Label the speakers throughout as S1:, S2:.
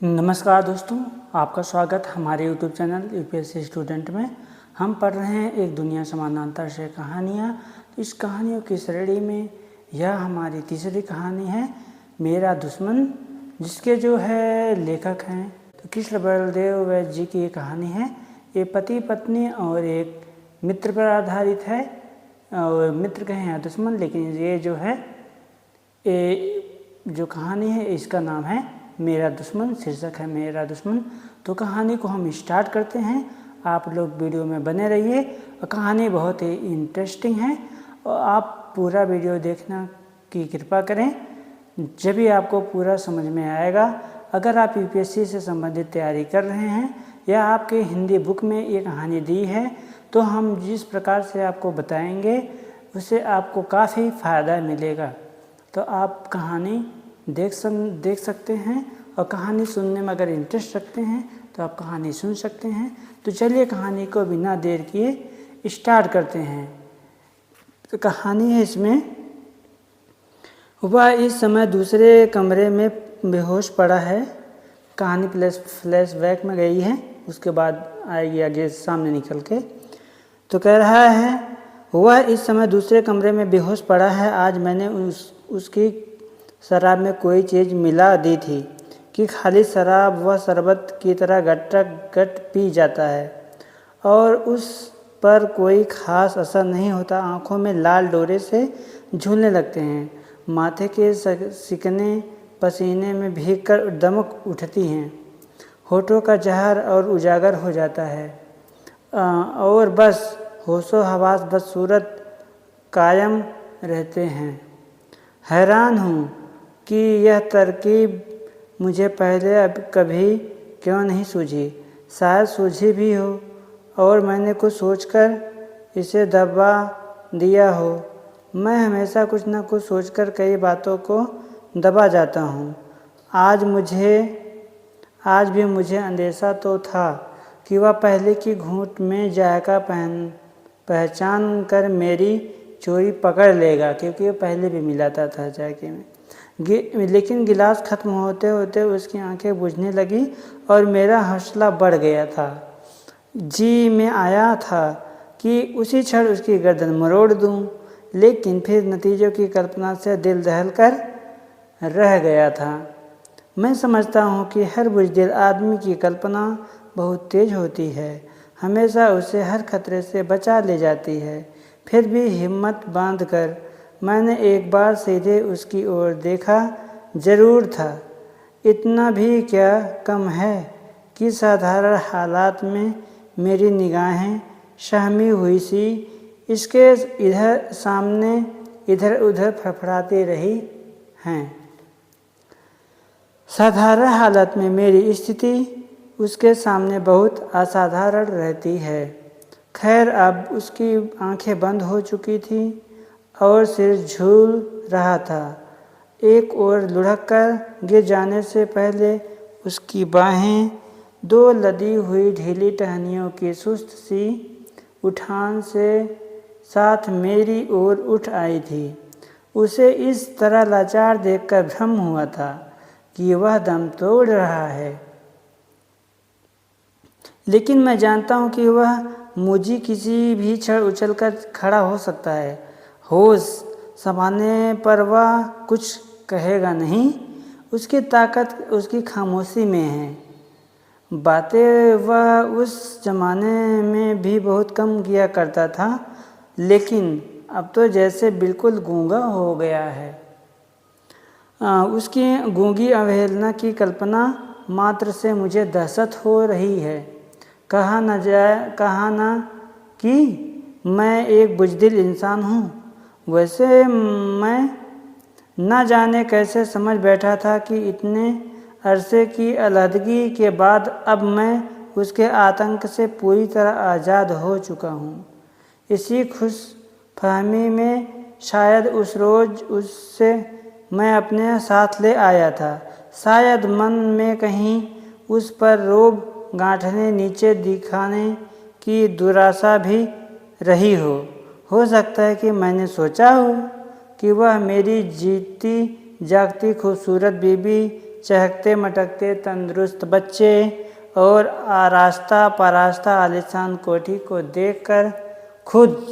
S1: नमस्कार दोस्तों, आपका स्वागत हमारे यूट्यूब चैनल यूपीएससी स्टूडेंट में। हम पढ़ रहे हैं एक दुनिया समानांतर से कहानियाँ। तो इस कहानियों की श्रेणी में यह हमारी तीसरी कहानी है, मेरा दुश्मन, जिसके जो है लेखक हैं तो कृष्ण बलदेव वैद्य जी की ये कहानी है। ये पति पत्नी और एक मित्र पर आधारित है, और मित्र कहें या दुश्मन, लेकिन ये जो है जो कहानी है इसका नाम है मेरा दुश्मन, शीर्षक है मेरा दुश्मन। तो कहानी को हम स्टार्ट करते हैं। आप लोग वीडियो में बने रहिए और कहानी बहुत ही इंटरेस्टिंग है और आप पूरा वीडियो देखना की कृपा करें, जब भी आपको पूरा समझ में आएगा। अगर आप यूपीएससी से संबंधित तैयारी कर रहे हैं या आपके हिंदी बुक में ये कहानी दी है तो हम जिस प्रकार से आपको बताएंगे उससे आपको काफ़ी फ़ायदा मिलेगा। तो आप कहानी देख सकते हैं और कहानी सुनने में अगर इंटरेस्ट रखते हैं तो आप कहानी सुन सकते हैं। तो चलिए कहानी को बिना देर किए स्टार्ट करते हैं। तो कहानी है इसमें, वह इस समय दूसरे कमरे में बेहोश पड़ा है। कहानी फ्लैशबैक में गई है, उसके बाद आएगी आगे सामने निकल के। तो कह रहा है, वह इस समय दूसरे कमरे में बेहोश पड़ा है। आज मैंने उसकी शराब में कोई चीज़ मिला दी थी कि खाली शराब व शरबत की तरह गट पी जाता है और उस पर कोई ख़ास असर नहीं होता। आँखों में लाल डोरे से झूलने लगते हैं, माथे के सिकने पसीने में भीगकर दमक उठती हैं, होठों का जहर और उजागर हो जाता है और बस होशो हवास बदसूरत कायम रहते हैं। हैरान हूँ कि यह तरकीब मुझे पहले अब कभी क्यों नहीं सूझी। शायद सूझी भी हो और मैंने कुछ सोचकर इसे दबा दिया हो। मैं हमेशा कुछ न कुछ सोचकर कई बातों को दबा जाता हूँ। आज भी मुझे अंदेशा तो था कि वह पहले की घूंट में जायका पहचान कर मेरी चोरी पकड़ लेगा, क्योंकि वो पहले भी मिलाता था जायके में। लेकिन गिलास ख़त्म होते होते उसकी आंखें बुझने लगी और मेरा हौसला बढ़ गया था। जी में आया था कि उसी क्षण उसकी गर्दन मरोड़ दूं, लेकिन फिर नतीजों की कल्पना से दिल दहल कर रह गया था। मैं समझता हूँ कि हर बुज़दिल आदमी की कल्पना बहुत तेज होती है, हमेशा उसे हर खतरे से बचा ले जाती है। फिर भी हिम्मत बांधकर मैंने एक बार सीधे उसकी ओर देखा जरूर था। इतना भी क्या कम है कि साधारण हालात में मेरी निगाहें सहमी हुई सी इसके इधर उधर फड़फड़ाती रही हैं। साधारण हालत में मेरी स्थिति उसके सामने बहुत असाधारण रहती है। खैर, अब उसकी आंखें बंद हो चुकी थी और सिर झूल रहा था। एक ओर लुढ़क कर गिर जाने से पहले उसकी बाहें दो लदी हुई ढीली टहनियों की सुस्त सी उठान से साथ मेरी ओर उठ आई थी। उसे इस तरह लाचार देखकर भ्रम हुआ था कि वह दम तोड़ रहा है, लेकिन मैं जानता हूँ कि वह मुझे किसी भी क्षण उछलकर खड़ा हो सकता है। होश संभालने पर वह कुछ कहेगा नहीं, उसकी ताकत उसकी खामोशी में है। बातें वह उस जमाने में भी बहुत कम किया करता था, लेकिन अब तो जैसे बिल्कुल गूंगा हो गया है। उसकी गूंगी अवहेलना की कल्पना मात्र से मुझे दहशत हो रही है। कहा ना कि मैं एक बुज़दिल इंसान हूँ। वैसे मैं न जाने कैसे समझ बैठा था कि इतने अरसे की अलहदगी के बाद अब मैं उसके आतंक से पूरी तरह आज़ाद हो चुका हूँ। इसी खुश फहमी में शायद उस रोज़ उससे मैं अपने साथ ले आया था। शायद मन में कहीं उस पर रोब गांठने नीचे दिखाने की दुराशा भी रही हो सकता है कि मैंने सोचा हो कि वह मेरी जीती जागती खूबसूरत बीवी चहकते मटकते तंदुरुस्त बच्चे और आरास्ता परास्ता आलीशान कोठी को देखकर खुद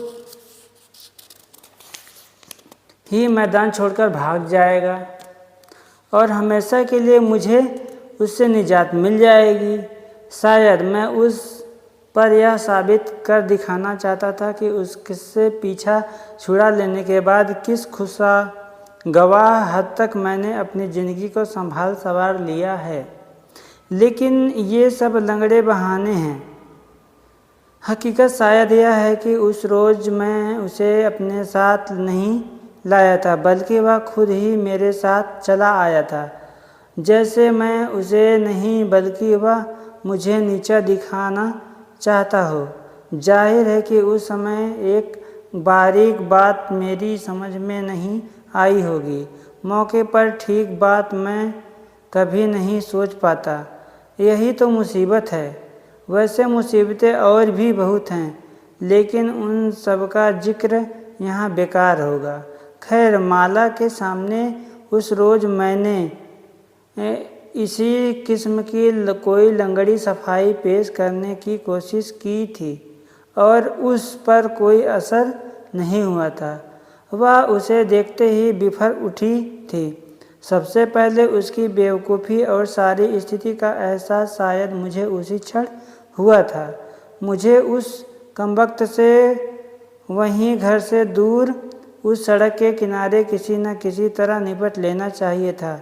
S1: ही मैदान छोड़कर भाग जाएगा और हमेशा के लिए मुझे उससे निजात मिल जाएगी। शायद मैं उस पर यह साबित कर दिखाना चाहता था कि उससे पीछा छुड़ा लेने के बाद किस खुशगवार हद तक मैंने अपनी ज़िंदगी को संभाल संवार लिया है। लेकिन ये सब लंगड़े बहाने हैं। हकीकत शायद यह है कि उस रोज़ मैं उसे अपने साथ नहीं लाया था, बल्कि वह खुद ही मेरे साथ चला आया था। जैसे मैं उसे नहीं बल्कि वह मुझे नीचा दिखाना चाहता हो। जाहिर है कि उस समय एक बारीक बात मेरी समझ में नहीं आई होगी। मौके पर ठीक बात मैं कभी नहीं सोच पाता। यही तो मुसीबत है। वैसे मुसीबतें और भी बहुत हैं, लेकिन उन सब का जिक्र यहाँ बेकार होगा। खैर, माला के सामने उस रोज़ मैंने इसी किस्म की कोई लंगड़ी सफाई पेश करने की कोशिश की थी और उस पर कोई असर नहीं हुआ था। वह उसे देखते ही बिफर उठी थी। सबसे पहले उसकी बेवकूफ़ी और सारी स्थिति का एहसास शायद मुझे उसी क्षण हुआ था। मुझे उस कमबख्त से वहीं घर से दूर उस सड़क के किनारे किसी न किसी तरह निपट लेना चाहिए था।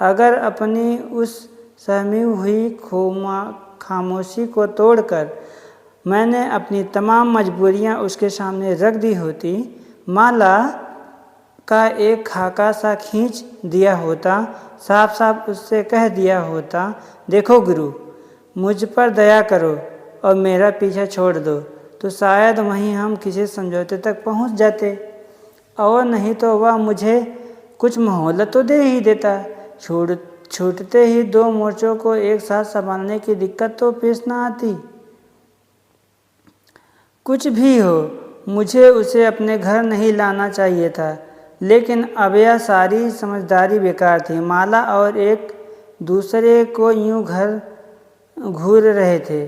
S1: अगर अपनी उस सहमी हुई खामोशी को तोड़कर मैंने अपनी तमाम मजबूरियां उसके सामने रख दी होती, माला का एक खाका सा खींच दिया होता, साफ साफ उससे कह दिया होता, देखो गुरु, मुझ पर दया करो और मेरा पीछा छोड़ दो, तो शायद वहीं हम किसी समझौते तक पहुंच जाते। और नहीं तो वह मुझे कुछ मोहलत तो दे ही देता। छूटते ही दो मोर्चों को एक साथ संभालने की दिक्कत तो पेश न आती। कुछ भी हो, मुझे उसे अपने घर नहीं लाना चाहिए था, लेकिन अब यह सारी समझदारी बेकार थी। माला और एक दूसरे को यूं घर घूर रहे थे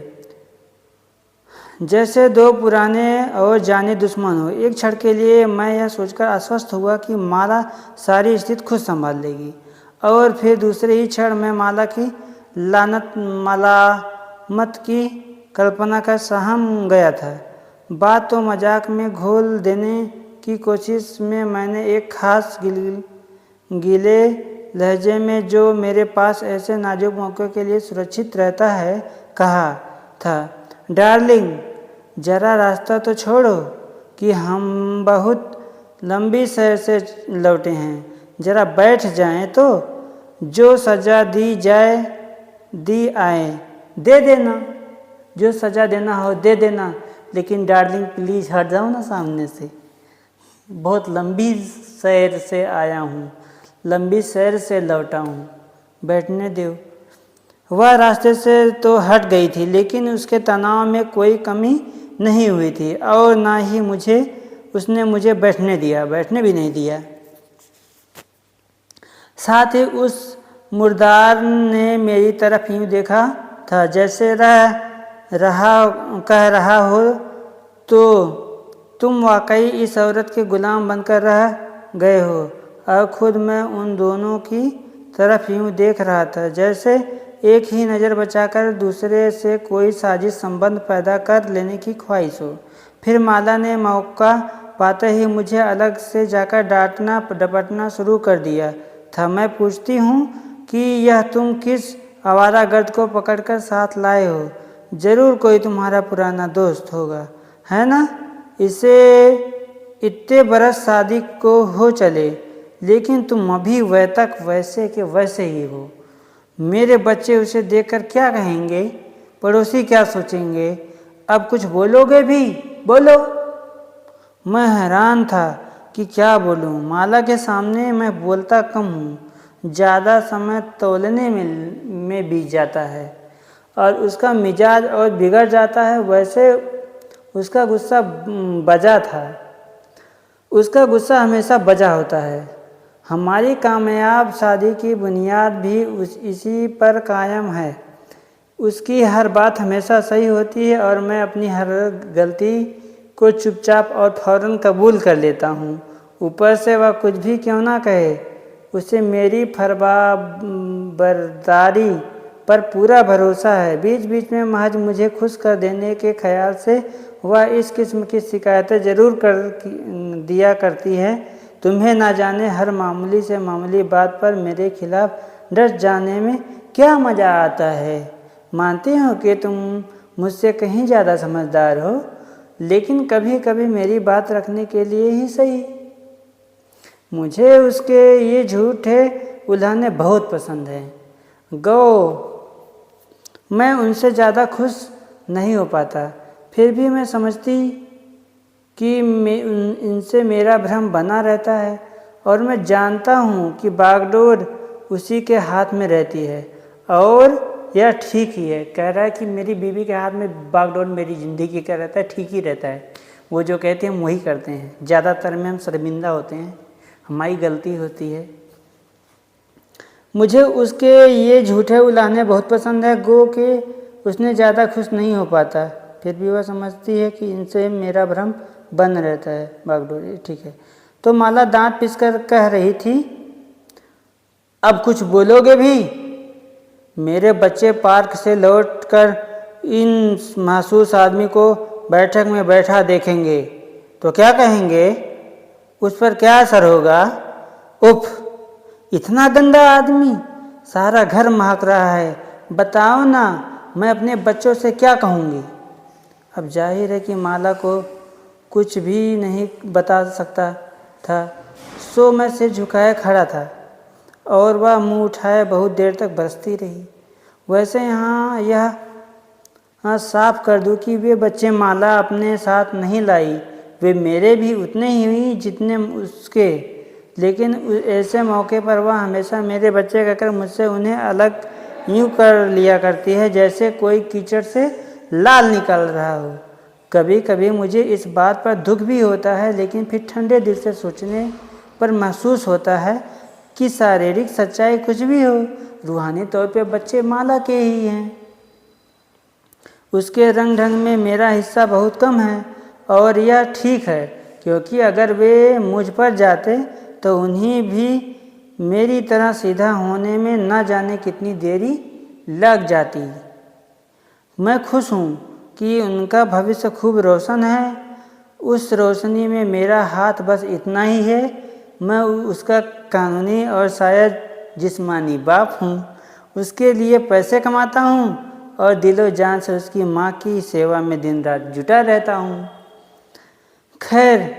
S1: जैसे दो पुराने और जाने दुश्मन हो। एक क्षण के लिए मैं यह सोचकर आश्वस्त हुआ कि माला सारी स्थिति खुद संभाल लेगी, और फिर दूसरे ही क्षण में माला की लानत मलामत की कल्पना कर सहम गया था। बात तो मजाक में घोल देने की कोशिश में मैंने एक खास गीले लहजे में, जो मेरे पास ऐसे नाजुक मौके के लिए सुरक्षित रहता है, कहा था, डार्लिंग, जरा रास्ता तो छोड़ो कि हम बहुत लंबी सैर से लौटे हैं। जरा बैठ जाएं तो जो सज़ा दी जाए दी आए, दे देना, जो सज़ा देना हो दे देना, लेकिन डार्लिंग प्लीज़ हट जाओ ना सामने से। बहुत लंबी सैर से आया हूँ, लंबी सैर से लौटा हूँ, बैठने दो। वह रास्ते से तो हट गई थी, लेकिन उसके तनाव में कोई कमी नहीं हुई थी और ना ही उसने मुझे बैठने भी नहीं दिया। साथ ही उस मुर्दार ने मेरी तरफ यूँ देखा था जैसे कह रहा हो, तो तुम वाकई इस औरत के गुलाम बनकर रह गए हो। और खुद मैं उन दोनों की तरफ यूँ देख रहा था जैसे एक ही नज़र बचाकर दूसरे से कोई साजिश संबंध पैदा कर लेने की ख्वाहिश हो। फिर माला ने मौका पाते ही मुझे अलग से जाकर डांटना डपटना शुरू कर दिया था। मैं पूछती हूँ कि यह तुम किस आवारागर्द को पकड़कर साथ लाए हो? ज़रूर कोई तुम्हारा पुराना दोस्त होगा, है ना? इसे इतने बरस शादी को हो चले, लेकिन तुम अभी तक वैसे के वैसे ही हो। मेरे बच्चे उसे देखकर क्या कहेंगे? पड़ोसी क्या सोचेंगे? अब कुछ बोलोगे भी? बोलो। मैं हैरान था कि क्या बोलूं। माला के सामने मैं बोलता कम हूँ, ज़्यादा समय तौलने में बीत जाता है और उसका मिजाज और बिगड़ जाता है। वैसे उसका गुस्सा बजा था, उसका गुस्सा हमेशा बजा होता है। हमारी कामयाब शादी की बुनियाद भी इसी पर कायम है। उसकी हर बात हमेशा सही होती है और मैं अपनी हर गलती को चुपचाप और फौरन कबूल कर लेता हूँ। ऊपर से वह कुछ भी क्यों ना कहे, उसे मेरी फरमाबरदारी पर पूरा भरोसा है। बीच बीच में महज मुझे खुश कर देने के ख्याल से वह इस किस्म की शिकायतें ज़रूर कर दिया करती है। तुम्हें ना जाने हर मामूली से मामूली बात पर मेरे खिलाफ डट जाने में क्या मज़ा आता है। मानती हूँ कि तुम मुझसे कहीं ज़्यादा समझदार हो, लेकिन कभी कभी मेरी बात रखने के लिए ही सही। मुझे उसके ये झूठे उल्हाने बहुत पसंद हैं। गो मैं उनसे ज़्यादा खुश नहीं हो पाता, फिर भी मैं समझती कि इनसे मेरा भ्रम बना रहता है और मैं जानता हूँ कि बागडोर उसी के हाथ में रहती है और यह ठीक ही है। कह रहा है कि मेरी बीवी के हाथ में बागडोर मेरी ज़िंदगी का रहता है, ठीक ही रहता है। वो जो कहते हैं हम वही करते हैं। ज़्यादातर में हम शर्मिंदा होते हैं, हमारी गलती होती है। मुझे उसके ये झूठे उलाहने बहुत पसंद है। गो के उसने ज़्यादा खुश नहीं हो पाता, फिर भी वह समझती है कि इनसे मेरा भ्रम बन रहता है। बागडोर ठीक है। तो माला दांत पिसकर कह रही थी, अब कुछ बोलोगे भी? मेरे बच्चे पार्क से लौटकर इन महसूस आदमी को बैठक में बैठा देखेंगे तो क्या कहेंगे? उस पर क्या असर होगा? उफ, इतना गंदा आदमी, सारा घर महक रहा है। बताओ ना, मैं अपने बच्चों से क्या कहूँगी? अब जाहिर है कि माला को कुछ भी नहीं बता सकता था, सो मैं सिर झुकाए खड़ा था और वह मुंह उठाए बहुत देर तक बरसती रही। वैसे हाँ साफ कर दूं कि वे बच्चे माला अपने साथ नहीं लाई, वे मेरे भी उतने ही हुई जितने उसके। लेकिन ऐसे मौके पर वह हमेशा मेरे बच्चे कहकर मुझसे उन्हें अलग यूँ कर लिया करती है जैसे कोई कीचड़ से लाल निकल रहा हो। कभी कभी मुझे इस बात पर दुख भी होता है, लेकिन फिर ठंडे दिल से सोचने पर महसूस होता है कि शारीरिक सच्चाई कुछ भी हो, रूहानी तौर पे बच्चे माला के ही हैं। उसके रंग ढंग में मेरा हिस्सा बहुत कम है और यह ठीक है, क्योंकि अगर वे मुझ पर जाते तो उन्हें भी मेरी तरह सीधा होने में न जाने कितनी देरी लग जाती। मैं खुश हूँ कि उनका भविष्य खूब रोशन है। उस रोशनी में मेरा हाथ बस इतना ही है। मैं उसका कानूनी और शायद जिस्मानी बाप हूँ। उसके लिए पैसे कमाता हूँ और दिलो जान से उसकी माँ की सेवा में दिन रात जुटा रहता हूँ। खैर,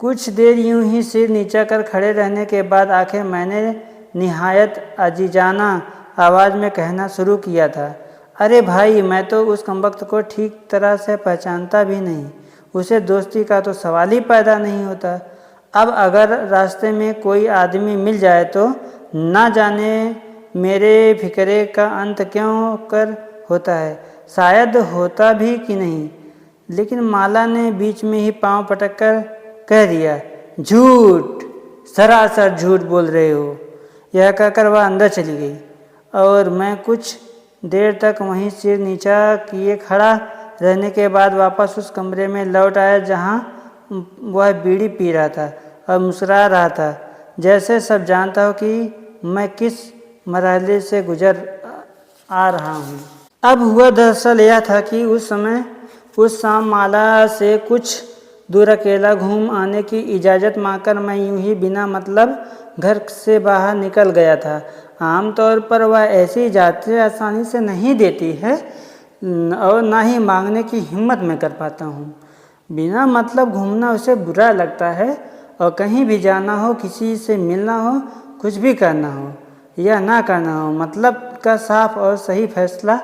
S1: कुछ देर यूं ही सिर नीचा कर खड़े रहने के बाद आखिर मैंने निहायत अजीजाना आवाज़ में कहना शुरू किया था, अरे भाई, मैं तो उस कमबख्त को ठीक तरह से पहचानता भी नहीं। उसे दोस्ती का तो सवाल ही पैदा नहीं होता। अब अगर रास्ते में कोई आदमी मिल जाए तो ना जाने मेरे फिक्रे का अंत क्यों कर होता है, शायद होता भी कि नहीं। लेकिन माला ने बीच में ही पांव पटक कर कह दिया, झूठ, सरासर झूठ बोल रहे हो। यह कहकर वह अंदर चली गई और मैं कुछ देर तक वहीं सिर नीचा किए खड़ा रहने के बाद वापस उस कमरे में लौट आया जहां वह बीड़ी पी रहा था और मुस्कुरा रहा था, जैसे सब जानता हो कि मैं किस मरहले से गुजर आ रहा हूँ। अब हुआ दरअसल यह था कि उस शाम माला से कुछ दूर अकेला घूम आने की इजाज़त मांगकर मैं यूं ही बिना मतलब घर से बाहर निकल गया था। आमतौर पर वह ऐसी इजाज़तें आसानी से नहीं देती है और ना ही मांगने की हिम्मत मैं कर पाता हूँ। बिना मतलब घूमना उसे बुरा लगता है और कहीं भी जाना हो, किसी से मिलना हो, कुछ भी करना हो या ना करना हो, मतलब का साफ और सही फैसला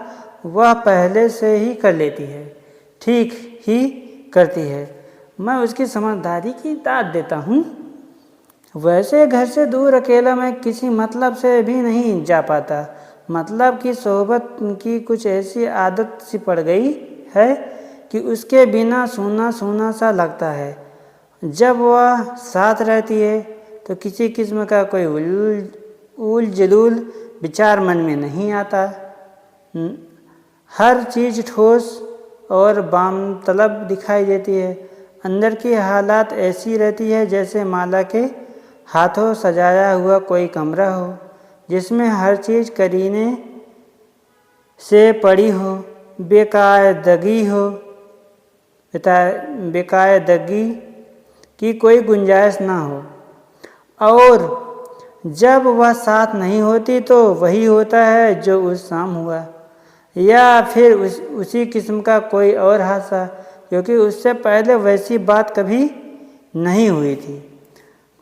S1: वह पहले से ही कर लेती है, ठीक ही करती है। मैं उसकी समझदारी की दाद देता हूँ। वैसे घर से दूर अकेला मैं किसी मतलब से भी नहीं जा पाता। मतलब की सोहबत की कुछ ऐसी आदत सी पड़ गई है कि उसके बिना सूना सूना सा लगता है। जब वह साथ रहती है तो किसी किस्म का कोई उल जलूल विचार मन में नहीं आता। हर चीज़ ठोस और बामतलब दिखाई देती है। अंदर की हालात ऐसी रहती है जैसे माला के हाथों सजाया हुआ कोई कमरा हो, जिसमें हर चीज़ करीने से पड़ी हो, बेकायदगी की कोई गुंजाइश ना हो। और जब वह साथ नहीं होती तो वही होता है जो उस शाम हुआ, या फिर उसी किस्म का कोई और हादसा, क्योंकि उससे पहले वैसी बात कभी नहीं हुई थी।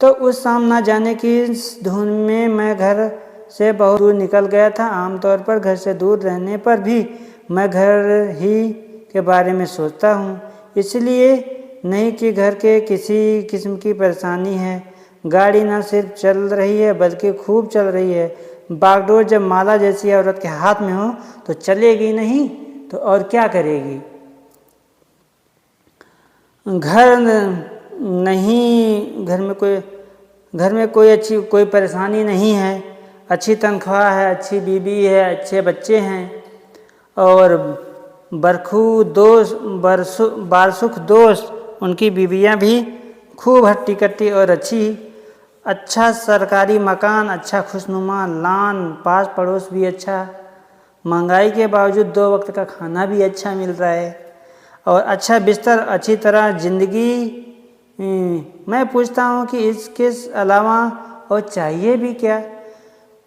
S1: तो उस शाम ना जाने की धुन में मैं घर से बहुत दूर निकल गया था। आमतौर पर घर से दूर रहने पर भी मैं घर ही के बारे में सोचता हूँ, इसलिए नहीं कि घर के किसी किस्म की परेशानी है। गाड़ी न सिर्फ चल रही है बल्कि खूब चल रही है। बागडोर जब माला जैसी औरत के हाथ में हो तो चलेगी नहीं तो और क्या करेगी। घर में कोई परेशानी नहीं है, अच्छी तनख्वाह है, अच्छी बीबी है, अच्छे बच्चे हैं और बारसुख दोस्त उनकी बीवियां भी खूब हट्टी कट्टी और अच्छा सरकारी मकान, अच्छा खुशनुमा लान, पास पड़ोस भी अच्छा, महंगाई के बावजूद 2 वक्त का खाना भी अच्छा मिल रहा है और अच्छा बिस्तर, अच्छी तरह जिंदगी। मैं पूछता हूँ कि इसके अलावा और चाहिए भी क्या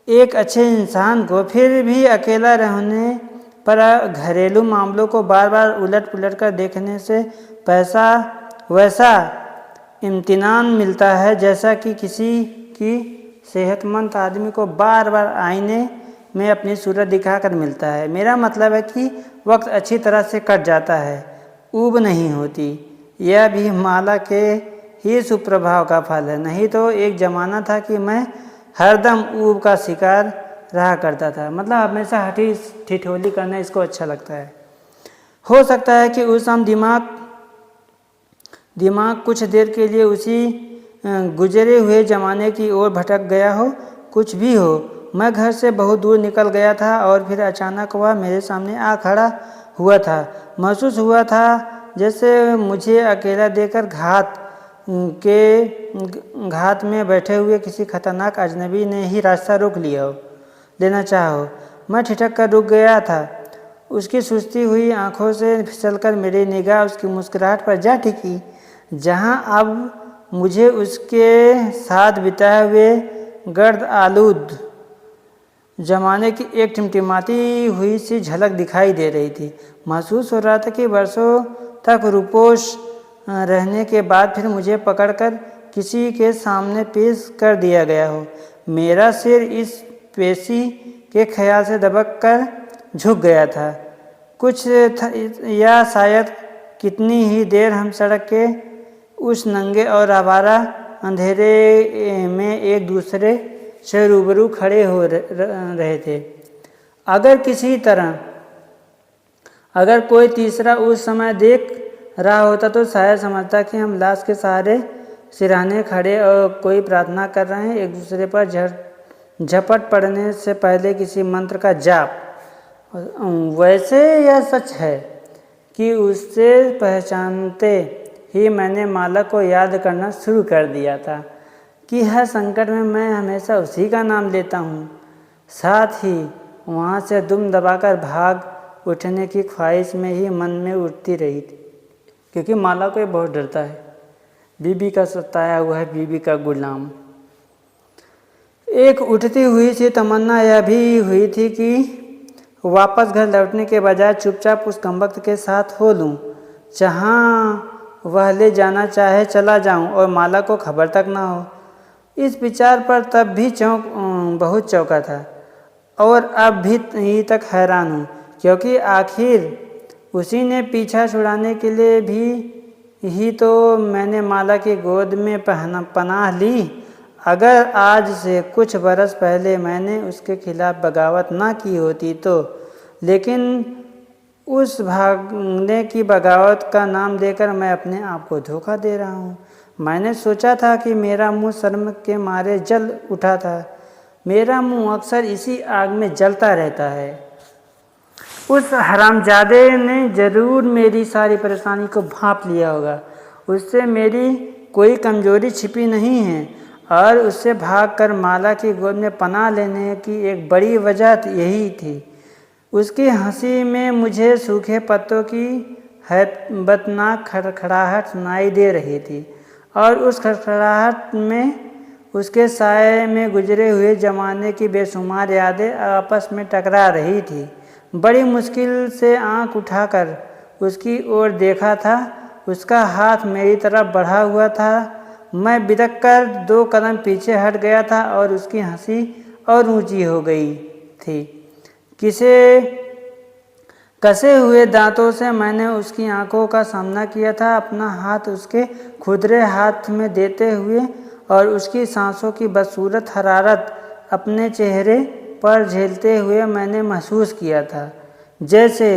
S1: एक अच्छे इंसान को। फिर भी अकेला रहने पर घरेलू मामलों को बार बार उलट पुलट कर देखने से वैसा इम्तिनान मिलता है जैसा कि किसी की सेहतमंद आदमी को बार बार आईने में अपनी सूरत दिखाकर मिलता है। मेरा मतलब है कि वक्त अच्छी तरह से कट जाता है, ऊब नहीं होती। यह भी माला के ही सुप्रभाव का फल है, नहीं तो एक ज़माना था कि मैं हरदम ऊब का शिकार रहा करता था। मतलब हमेशा हठी ठिठोली करना इसको अच्छा लगता है। हो सकता है कि उस हम दिमाग कुछ देर के लिए उसी गुजरे हुए ज़माने की ओर भटक गया हो। कुछ भी हो, मैं घर से बहुत दूर निकल गया था और फिर अचानक वह मेरे सामने आ खड़ा हुआ था। महसूस हुआ था जैसे मुझे अकेला देखकर घात में बैठे हुए किसी खतरनाक अजनबी ने ही रास्ता रोक लेना चाहा हो। मैं ठिठक कर रुक गया था। उसकी सुस्ती हुई आंखों से फिसलकर मेरी निगाह उसकी मुस्कुराहट पर जा टिकी, जहां अब मुझे उसके साथ बिताए हुए गर्द आलूद जमाने की एक टिमटिमाती हुई सी झलक दिखाई दे रही थी। महसूस हो रहा था कि वर्षों तक रुपोश रहने के बाद फिर मुझे पकड़कर किसी के सामने पेश कर दिया गया हो। मेरा सिर इस पेशी के ख्याल से दबक कर झुक गया था। या शायद कितनी ही देर हम सड़क के उस नंगे और आवारा अंधेरे में एक दूसरे से रूबरू खड़े हो रहे थे। अगर कोई तीसरा उस समय देख रहा होता तो शायद समझता कि हम लाश के सहारे सिरहाने खड़े और कोई प्रार्थना कर रहे हैं, एक दूसरे पर झपट पड़ने से पहले किसी मंत्र का जाप। वैसे यह सच है कि उससे पहचानते ही मैंने माला को याद करना शुरू कर दिया था कि हर संकट में मैं हमेशा उसी का नाम लेता हूँ। साथ ही वहाँ से दुम दबाकर भाग उठने की ख्वाहिश में ही मन में उठती रही थी, क्योंकि माला को बहुत डरता है। बीबी का सताया हुआ है, बीबी का गुलाम। एक उठती हुई सी तमन्ना यह भी हुई थी कि वापस घर लौटने के बजाय चुपचाप उस कमबख्त के साथ हो लूँ, जहाँ वह ले जाना चाहे चला जाऊँ और माला को खबर तक ना हो। इस विचार पर तब भी बहुत चौंका था और अब भी तक हैरान हूँ, क्योंकि आखिर उसी ने पीछा छुड़ाने के लिए भी ही तो मैंने माला की गोद में पनाह ली। अगर आज से कुछ बरस पहले मैंने उसके खिलाफ बगावत ना की होती तो, लेकिन उस भागने की बगावत का नाम देकर मैं अपने आप को धोखा दे रहा हूँ। मैंने सोचा था कि मेरा मुंह शर्म के मारे जल उठा था। मेरा मुंह अक्सर इसी आग में जलता रहता है। उस हरामजादे ने ज़रूर मेरी सारी परेशानी को भांप लिया होगा। उससे मेरी कोई कमजोरी छिपी नहीं है और उससे भागकर माला की गोद में पनाह लेने की एक बड़ी वजह यही थी। उसकी हंसी में मुझे सूखे पत्तों की हैबतनाक खड़खड़ाहट सुनाई दे रही थी और उस खड़खड़ाहट में उसके साए में गुजरे हुए ज़माने की बेशुमार यादें आपस में टकरा रही थी। बड़ी मुश्किल से आंख उठाकर उसकी ओर देखा था। उसका हाथ मेरी तरफ बढ़ा हुआ था। मैं बिदक कर 2 कदम पीछे हट गया था और उसकी हंसी और ऊंची हो गई थी। कसे हुए दांतों से मैंने उसकी आंखों का सामना किया था, अपना हाथ उसके खुरदरे हाथ में देते हुए और उसकी सांसों की बदसूरत हरारत अपने चेहरे पर झेलते हुए मैंने महसूस किया था जैसे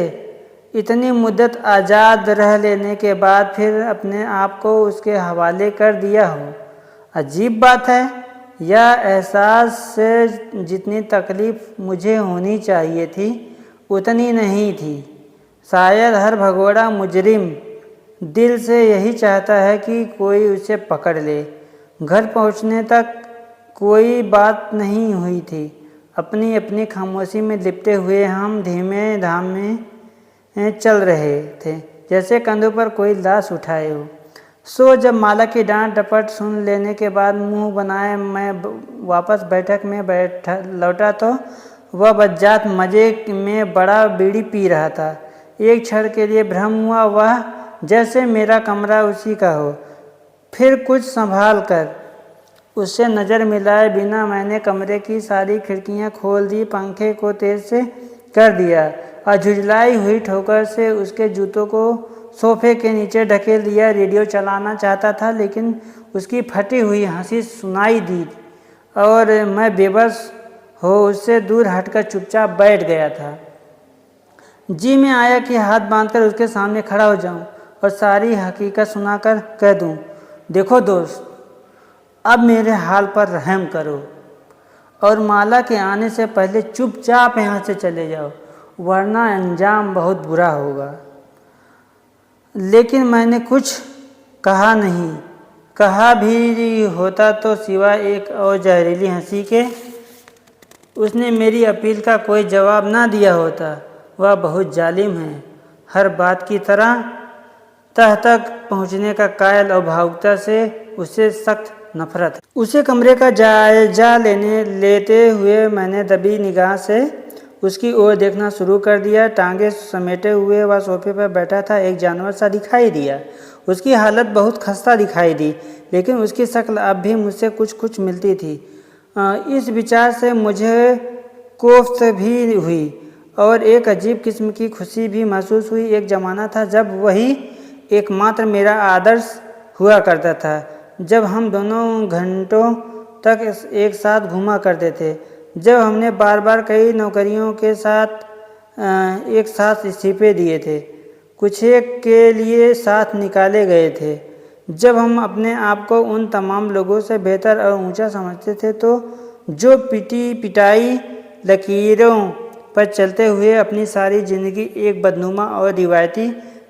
S1: इतनी मुद्दत आज़ाद रह लेने के बाद फिर अपने आप को उसके हवाले कर दिया हो। अजीब बात है, यह एहसास से जितनी तकलीफ़ मुझे होनी चाहिए थी उतनी नहीं थी। शायद हर भगोड़ा मुजरिम दिल से यही चाहता है कि कोई उसे पकड़ ले। घर पहुंचने तक कोई बात नहीं हुई थी। अपनी अपनी खामोशी में लिपटे हुए हम धीमे धामे चल रहे थे जैसे कंधों पर कोई लाश उठाए हो। जब माला की डांट डपट सुन लेने के बाद मुंह बनाए मैं वापस बैठक में लौटा तो वह बज्जात मज़े में बड़ा बीड़ी पी रहा था। एक क्षण के लिए भ्रम हुआ वह जैसे मेरा कमरा उसी का हो। फिर कुछ संभाल कर उससे नज़र मिलाए बिना मैंने कमरे की सारी खिड़कियां खोल दी, पंखे को तेज से कर दिया और झुझलाई हुई ठोकर से उसके जूतों को सोफे के नीचे ढकेल दिया। रेडियो चलाना चाहता था लेकिन उसकी फटी हुई हंसी सुनाई दी और मैं बेबस हो उससे दूर हटकर चुपचाप बैठ गया था। जी में आया कि हाथ बांधकर उसके सामने खड़ा हो जाऊं और सारी हकीकत सुनाकर कह दूं, देखो दोस्त, अब मेरे हाल पर रहम करो और माला के आने से पहले चुपचाप यहाँ से चले जाओ, वरना अंजाम बहुत बुरा होगा। लेकिन मैंने कुछ कहा नहीं। कहा भी होता तो सिवाय एक और जहरीली हंसी के उसने मेरी अपील का कोई जवाब ना दिया होता। वह बहुत जालिम है, हर बात की तरह तह तक पहुँचने का कायल और भावुकता से उससे सख्त नफरत है। उसे कमरे का जायजा लेते हुए मैंने दबी निगाह से उसकी ओर देखना शुरू कर दिया। टांगे समेटे हुए वह सोफे पर बैठा था, एक जानवर सा दिखाई दिया। उसकी हालत बहुत खस्ता दिखाई दी, लेकिन उसकी शक्ल अब भी मुझसे कुछ मिलती थी। इस विचार से मुझे कोफ्त भी हुई और एक अजीब किस्म की खुशी भी महसूस हुई। एक ज़माना था जब वही एकमात्र मेरा आदर्श हुआ करता था, जब हम दोनों घंटों तक एक साथ घूमा करते थे, जब हमने बार बार कई नौकरियों के साथ एक साथ इस्तीफे दिए थे, कुछ एक के लिए साथ निकाले गए थे, जब हम अपने आप को उन तमाम लोगों से बेहतर और ऊंचा समझते थे तो जो पिटाई लकीरों पर चलते हुए अपनी सारी ज़िंदगी एक बदनुमा और रिवायती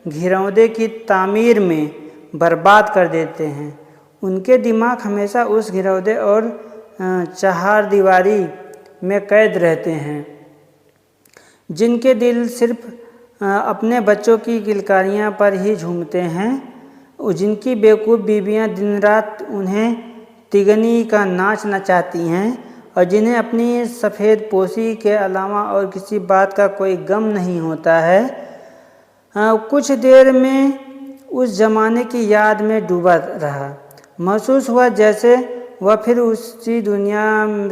S1: घिरौंदे की तामीर में बर्बाद कर देते हैं। उनके दिमाग हमेशा उस घिरौंदे और चार दीवारी में कैद रहते हैं, जिनके दिल सिर्फ अपने बच्चों की किलकारियाँ पर ही झूमते हैं, जिनकी बेवकूफ़ बीवियाँ दिन रात उन्हें तिगनी का नाच नचाती हैं और जिन्हें अपनी सफ़ेद पोशी के अलावा और किसी बात का कोई गम नहीं होता है। कुछ देर में उस ज़माने की याद में डूबा रहा। महसूस हुआ जैसे वह फिर उसी दुनिया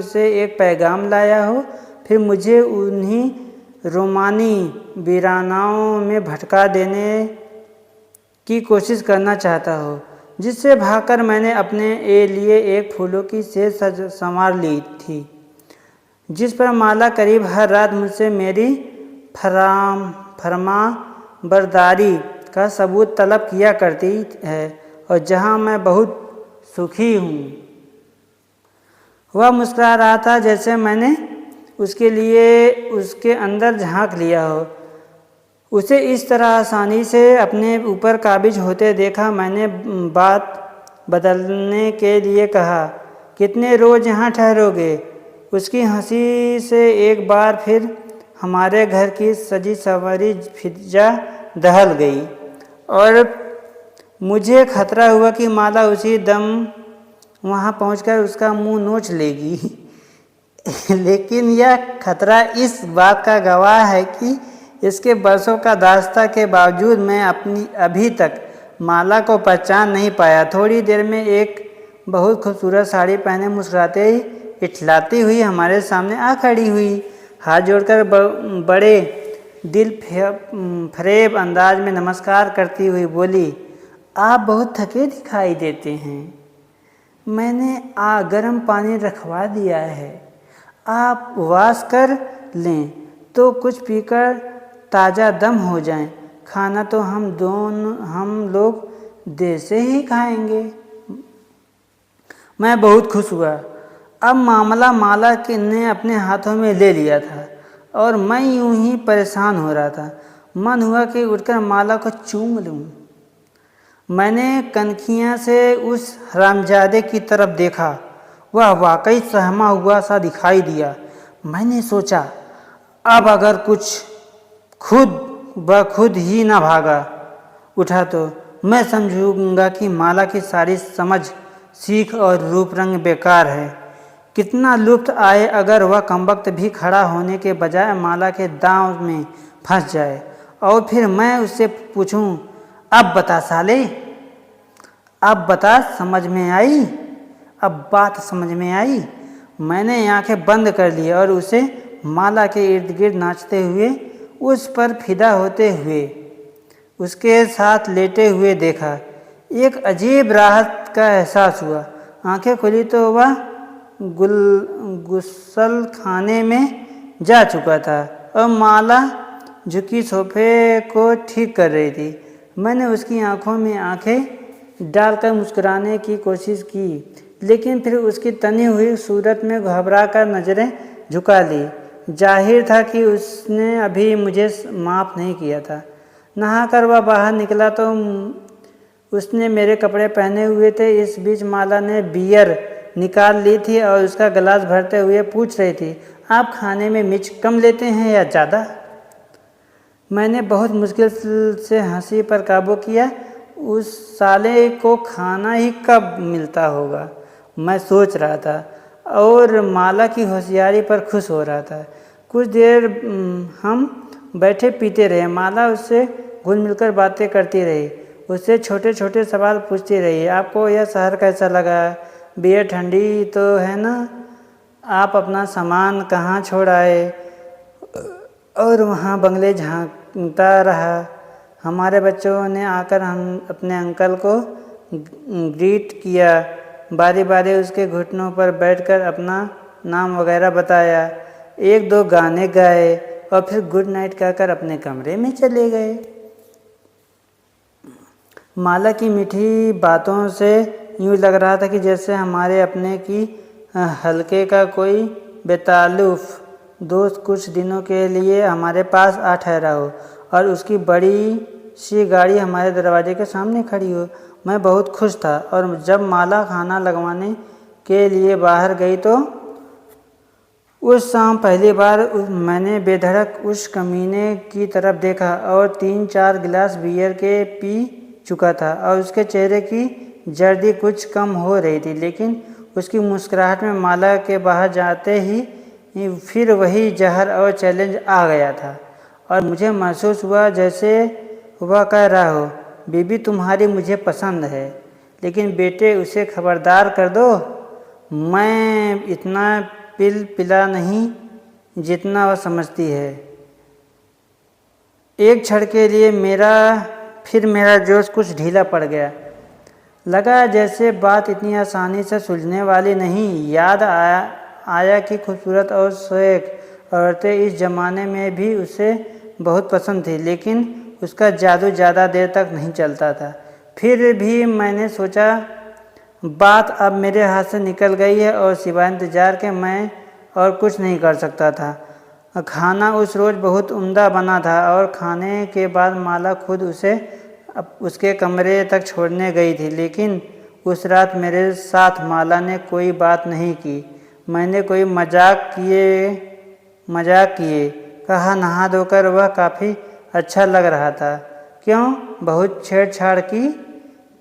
S1: से एक पैगाम लाया हो, फिर मुझे उन्हीं रोमानी वीरानाओं में भटका देने की कोशिश करना चाहता हो, जिससे भागकर मैंने अपने लिए एक फूलों की सेज संवार ली थी, जिस पर माला करीब हर रात मुझसे मेरी फरमा बरदारी का सबूत तलब किया करती है और जहां मैं बहुत सुखी हूँ। वह मुस्कुरा रहा था जैसे मैंने उसके लिए उसके अंदर झांक लिया हो। उसे इस तरह आसानी से अपने ऊपर काबिज होते देखा। मैंने बात बदलने के लिए कहा, कितने रोज़ यहाँ ठहरोगे? उसकी हंसी से एक बार फिर हमारे घर की सजी सवारी फिजा दहल गई और मुझे खतरा हुआ कि माला उसी दम वहाँ पहुंचकर उसका मुंह नोच लेगी। लेकिन यह खतरा इस बात का गवाह है कि इसके बरसों का दास्ता के बावजूद मैं अभी तक माला को पहचान नहीं पाया। थोड़ी देर में एक बहुत खूबसूरत साड़ी पहने मुस्कुराते ही इठलाती हुई हमारे सामने आ खड़ी हुई। हाथ जोड़कर बड़े दिल फरेब अंदाज में नमस्कार करती हुई बोली, आप बहुत थके दिखाई देते हैं। मैंने गर्म पानी रखवा दिया है, आप वाश कर लें तो कुछ पीकर ताज़ा दम हो जाएं। खाना तो हम लोग देर से ही खाएंगे। मैं बहुत खुश हुआ। अब मामला माला ने अपने हाथों में ले लिया था और मैं यूं ही परेशान हो रहा था। मन हुआ कि उठकर माला को चूम लूं। मैंने कनखियां से उस हरामजादे की तरफ देखा। वह वाकई सहमा हुआ सा दिखाई दिया। मैंने सोचा, अब अगर कुछ खुद ब खुद ही ना भागा उठा तो मैं समझूंगा कि माला की सारी समझ, सीख और रूप रंग बेकार है। कितना लुत्फ आए अगर वह कमबख्त भी खड़ा होने के बजाय माला के दांव में फंस जाए और फिर मैं उससे पूछूं, अब बता साले, अब बता, समझ में आई? अब बात समझ में आई? मैंने आंखें बंद कर ली और उसे माला के इर्द गिर्द नाचते हुए, उस पर फिदा होते हुए, उसके साथ लेटे हुए देखा। एक अजीब राहत का एहसास हुआ। आंखें खुली तो वह गुस्ल खाने में जा चुका था और माला झुकी सोफे को ठीक कर रही थी। मैंने उसकी आंखों में आंखें डालकर मुस्कुराने की कोशिश की, लेकिन फिर उसकी तनी हुई सूरत में घबरा कर नज़रें झुका ली। जाहिर था कि उसने अभी मुझे माफ़ नहीं किया था। नहाकर वह बाहर निकला तो उसने मेरे कपड़े पहने हुए थे। इस बीच माला ने बियर निकाल ली थी और उसका गिलास भरते हुए पूछ रही थी, आप खाने में मिर्च कम लेते हैं या ज़्यादा? मैंने बहुत मुश्किल से हंसी पर काबू किया। उस साले को खाना ही कब मिलता होगा, मैं सोच रहा था और माला की होशियारी पर खुश हो रहा था। कुछ देर हम बैठे पीते रहे। माला उससे घुल मिलकर बातें करती रही, उससे छोटे छोटे सवाल पूछती रही। आपको यह शहर कैसा लगा? बियर ठंडी तो है ना? आप अपना सामान कहाँ छोड़ आए? और वहाँ बंगले झांकता रहा। हमारे बच्चों ने आकर हम अपने अंकल को ग्रीट किया। बारी बारी उसके घुटनों पर बैठकर अपना नाम वगैरह बताया। एक दो गाने गाए और फिर गुड नाइट कहकर अपने कमरे में चले गए। माला की मीठी बातों से यूँ लग रहा था कि जैसे हमारे अपने की हल्के का कोई बेताल्लुफ़ दोस्त कुछ दिनों के लिए हमारे पास आ ठहरा हो और उसकी बड़ी सी गाड़ी हमारे दरवाजे के सामने खड़ी हो। मैं बहुत खुश था और जब माला खाना लगवाने के लिए बाहर गई तो उस शाम पहली बार मैंने बेधड़क उस कमीने की तरफ देखा और 3-4 गिलास बियर के पी चुका था और उसके चेहरे की जर्दी कुछ कम हो रही थी, लेकिन उसकी मुस्कुराहट में माला के बाहर जाते ही फिर वही जहर और चैलेंज आ गया था और मुझे महसूस हुआ जैसे वह कह रहा हो, बीबी तुम्हारी मुझे पसंद है, लेकिन बेटे उसे खबरदार कर दो, मैं इतना पिला नहीं जितना वह समझती है। एक क्षण के लिए मेरा जोश कुछ ढीला पड़ गया। लगा जैसे बात इतनी आसानी से सुलझने वाली नहीं। याद आया कि खूबसूरत और सोएक औरतें इस ज़माने में भी उसे बहुत पसंद थी, लेकिन उसका जादू ज़्यादा देर तक नहीं चलता था। फिर भी मैंने सोचा बात अब मेरे हाथ से निकल गई है और सिवाय इंतज़ार के मैं और कुछ नहीं कर सकता था। खाना उस रोज़ बहुत उम्दा बना था और खाने के बाद माला खुद उसे उसके कमरे तक छोड़ने गई थी, लेकिन उस रात मेरे साथ माला ने कोई बात नहीं की। मैंने कोई मजाक किए कहा नहा धोकर वह काफ़ी अच्छा लग रहा था। क्यों? बहुत छेड़छाड़ की,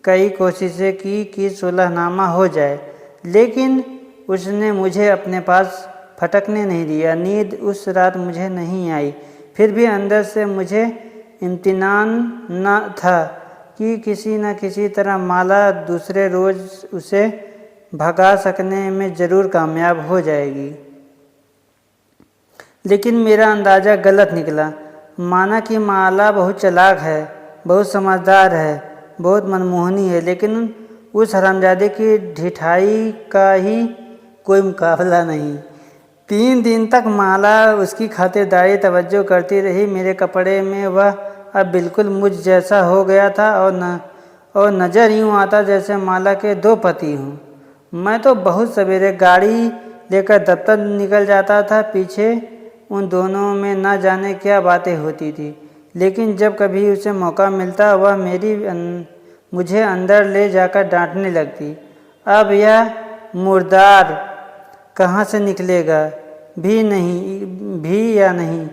S1: कई कोशिशें की कि सुलहनामा हो जाए, लेकिन उसने मुझे अपने पास फटकने नहीं दिया। नींद उस रात मुझे नहीं आई, फिर भी अंदर से मुझे इम्तिनान न था कि किसी न किसी तरह माला दूसरे रोज़ उसे भगा सकने में ज़रूर कामयाब हो जाएगी। लेकिन मेरा अंदाज़ा गलत निकला। माना कि माला बहुत चालाक है, बहुत समझदार है, बहुत मनमोहनी है, लेकिन उस हरामजादे की ढिठाई का ही कोई मुकाबला नहीं। 3 दिन तक माला उसकी खातिरदारी तवज्जो करती रही। मेरे कपड़े में वह अब बिल्कुल मुझ जैसा हो गया था और नज़र यूँ आता जैसे माला के 2 पति हों। मैं तो बहुत सवेरे गाड़ी लेकर दफ्तर निकल जाता था। पीछे उन दोनों में न जाने क्या बातें होती थी, लेकिन जब कभी उसे मौका मिलता वह मुझे अंदर ले जाकर डांटने लगती। अब यह मुर्दार कहाँ से निकलेगा भी या नहीं।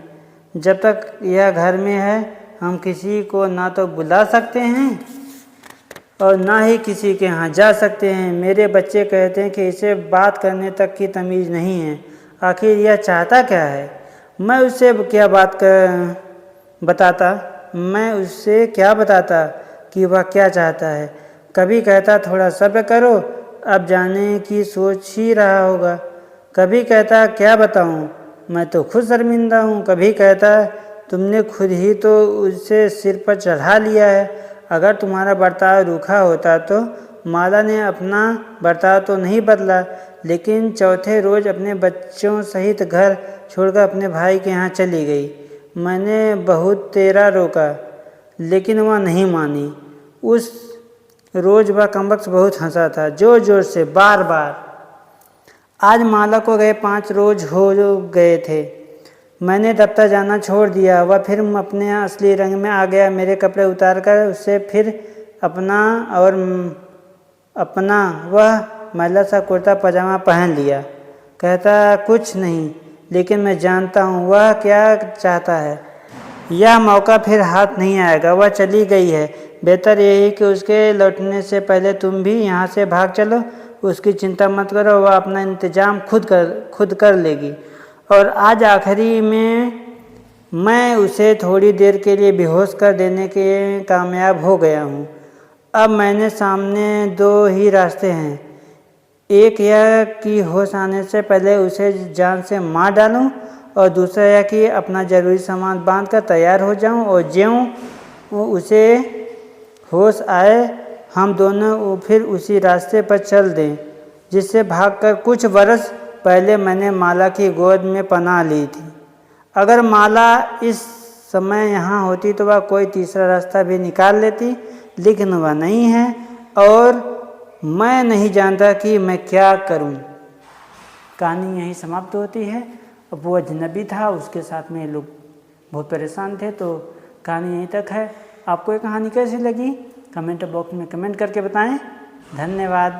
S1: जब तक यह घर में है हम किसी को ना तो बुला सकते हैं और ना ही किसी के यहाँ जा सकते हैं। मेरे बच्चे कहते हैं कि इसे बात करने तक की तमीज़ नहीं है। आखिर यह चाहता क्या है? मैं उससे क्या बताता कि वह क्या चाहता है। कभी कहता थोड़ा सब्र करो, अब जाने की सोच ही रहा होगा। कभी कहता क्या बताऊं, मैं तो खुद शर्मिंदा हूँ। कभी कहता तुमने खुद ही तो उसे सिर पर चढ़ा लिया है। अगर तुम्हारा बर्ताव रूखा होता तो माला ने अपना बर्ताव तो नहीं बदला, लेकिन चौथे रोज़ अपने बच्चों सहित घर छोड़कर अपने भाई के यहाँ चली गई। मैंने बहुत तेरा रोका, लेकिन वह नहीं मानी। उस रोज़ वह कमबख्त बहुत हंसा था, ज़ोर ज़ोर से, बार बार। आज माला को गए 5 रोज़ हो गए थे। मैंने दफ्तर जाना छोड़ दिया। वह फिर अपने असली रंग में आ गया। मेरे कपड़े उतारकर उसे फिर अपना वह मैला सा कुर्ता पजामा पहन लिया। कहता कुछ नहीं, लेकिन मैं जानता हूँ वह क्या चाहता है। यह मौका फिर हाथ नहीं आएगा। वह चली गई है। बेहतर यही कि उसके लौटने से पहले तुम भी यहाँ से भाग चलो। उसकी चिंता मत करो, वह अपना इंतजाम खुद कर लेगी। और आज आखिरी में मैं उसे थोड़ी देर के लिए बेहोश कर देने के कामयाब हो गया हूँ। अब मैंने सामने 2 ही रास्ते हैं। एक यह कि होश आने से पहले उसे जान से मार डालूं, और दूसरा यह कि अपना ज़रूरी सामान बांध कर तैयार हो जाऊं और ज्यों उसे होश आए हम दोनों फिर उसी रास्ते पर चल दें जिससे भागकर कुछ बरस पहले मैंने माला की गोद में पनाह ली थी। अगर माला इस समय यहाँ होती तो वह कोई तीसरा रास्ता भी निकाल लेती, लेकिन वह नहीं है और मैं नहीं जानता कि मैं क्या करूं। कहानी यहीं समाप्त होती है। अब वो अजनबी था, उसके साथ में लोग बहुत परेशान थे, तो कहानी यहीं तक है। आपको ये कहानी कैसी लगी कमेंट बॉक्स में कमेंट करके बताएं। धन्यवाद।